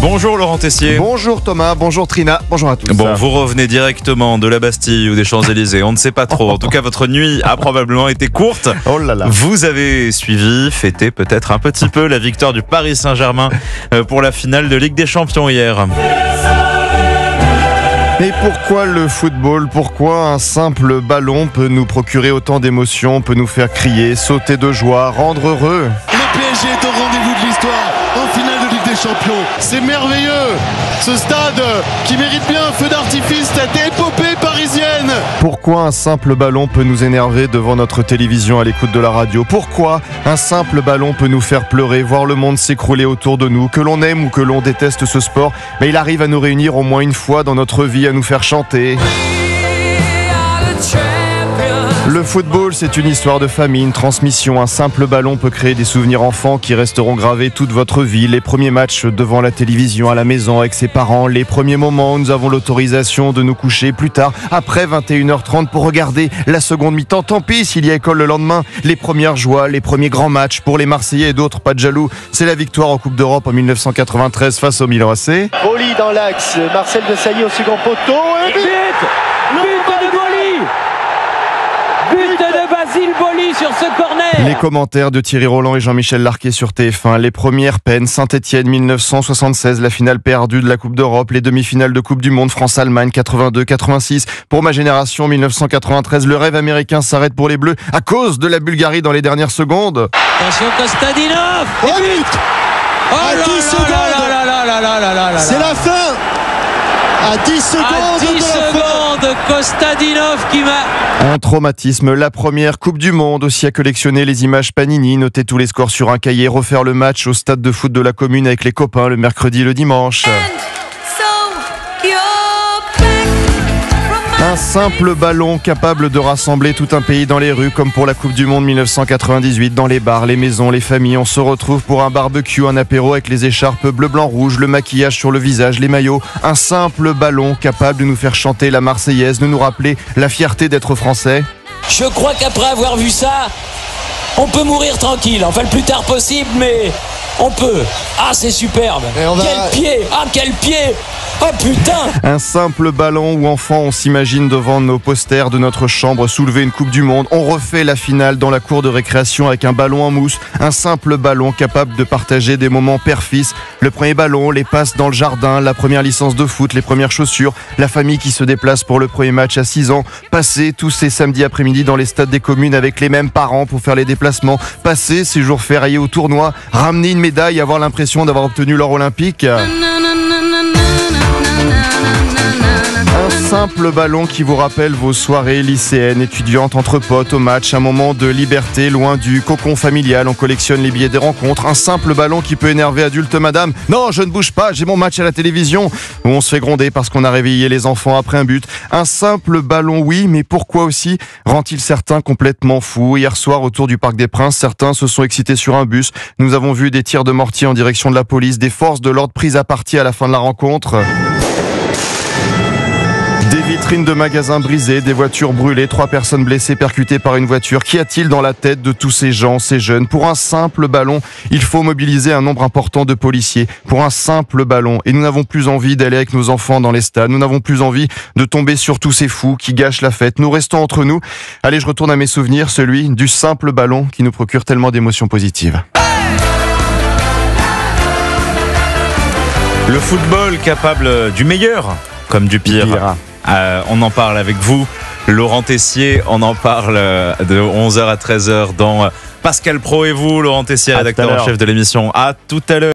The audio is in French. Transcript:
Bonjour Laurent Tessier. Bonjour Thomas, bonjour Trina, bonjour à tous. Bon, vous revenez directement de la Bastille ou des Champs-Élysées, on ne sait pas trop. En tout cas, votre nuit a probablement été courte. Oh là là. Vous avez suivi, fêté peut-être un petit peu la victoire du Paris Saint-Germain pour la finale de Ligue des Champions hier. Mais pourquoi le football? Pourquoi un simple ballon peut nous procurer autant d'émotions, peut nous faire crier, sauter de joie, rendre heureux? Le PSG est au rendez-vous de l'histoire en finale de Ligue des Champions. C'est merveilleux. Ce stade qui mérite bien un feu d'artifice, cette épopée parisienne. Pourquoi un simple ballon peut nous énerver devant notre télévision à l'écoute de la radio? Pourquoi un simple ballon peut nous faire pleurer, voir le monde s'écrouler autour de nous? Que l'on aime ou que l'on déteste ce sport, mais il arrive à nous réunir au moins une fois dans notre vie, à nous faire chanter. Le football, c'est une histoire de famille, une transmission. Un simple ballon peut créer des souvenirs enfants qui resteront gravés toute votre vie. Les premiers matchs devant la télévision, à la maison, avec ses parents. Les premiers moments où nous avons l'autorisation de nous coucher plus tard, après 21h30, pour regarder la seconde mi-temps. Tant pis s'il y a école le lendemain. Les premières joies, les premiers grands matchs pour les Marseillais et d'autres, pas de jaloux. C'est la victoire en Coupe d'Europe en 1993 face au Milan AC. Boli dans l'axe, Marcel Desailly au second poteau. Et but de Boli. But de Basile Boli sur ce corner. Les commentaires de Thierry Roland et Jean-Michel Larquet sur TF1. Les premières peines, Saint-Etienne 1976, la finale perdue de la Coupe d'Europe, les demi-finales de Coupe du Monde, France-Allemagne 82-86. Pour ma génération, 1993, le rêve américain s'arrête pour les Bleus à cause de la Bulgarie dans les dernières secondes. Attention Kostadinov. Et but à 10 secondes. C'est la fin. À 10 secondes. À 10 secondes, Kostadinov qui m'a... Un traumatisme, la première Coupe du Monde, aussi à collectionner les images Panini, noter tous les scores sur un cahier, refaire le match au stade de foot de la commune avec les copains le mercredi et le dimanche. Un simple ballon capable de rassembler tout un pays dans les rues, comme pour la Coupe du Monde 1998, dans les bars, les maisons, les familles. On se retrouve pour un barbecue, un apéro avec les écharpes bleu, blanc, rouge, le maquillage sur le visage, les maillots. Un simple ballon capable de nous faire chanter la Marseillaise, de nous rappeler la fierté d'être français. Je crois qu'après avoir vu ça, on peut mourir tranquille. Enfin, le plus tard possible, mais on peut. Ah, c'est superbe. Quel pied. Ah, quel pied. Oh putain! Un simple ballon où enfant on s'imagine devant nos posters de notre chambre soulever une Coupe du Monde. On refait la finale dans la cour de récréation avec un ballon en mousse. Un simple ballon capable de partager des moments père-fils. Le premier ballon, les passes dans le jardin, la première licence de foot, les premières chaussures, la famille qui se déplace pour le premier match à 6 ans. Passer tous ces samedis après-midi dans les stades des communes avec les mêmes parents pour faire les déplacements. Passer ces jours fériés au tournoi, ramener une médaille, avoir l'impression d'avoir obtenu l'or olympique. Un simple ballon qui vous rappelle vos soirées lycéennes, étudiantes, entre potes, au match, un moment de liberté loin du cocon familial. On collectionne les billets des rencontres. Un simple ballon qui peut énerver adulte madame. Non, je ne bouge pas, j'ai mon match à la télévision. Où on se fait gronder parce qu'on a réveillé les enfants après un but. Un simple ballon, oui, mais pourquoi aussi rend-il certains complètement fous? Hier soir, autour du Parc des Princes, certains se sont excités sur un bus. Nous avons vu des tirs de mortier en direction de la police, des forces de l'ordre prises à partie à la fin de la rencontre. Des vitrines de magasins brisées, des voitures brûlées, 3 personnes blessées percutées par une voiture. Qu'y a-t-il dans la tête de tous ces gens, ces jeunes? Pour un simple ballon, il faut mobiliser un nombre important de policiers. Pour un simple ballon. Et nous n'avons plus envie d'aller avec nos enfants dans les stades. Nous n'avons plus envie de tomber sur tous ces fous qui gâchent la fête. Nous restons entre nous. Allez, je retourne à mes souvenirs, celui du simple ballon qui nous procure tellement d'émotions positives. Le football capable du meilleur comme du pire. On en parle avec vous, Laurent Tessier. On en parle de 11h à 13h dans Pascal Pro et vous, Laurent Tessier, rédacteur en chef de l'émission. À tout à l'heure.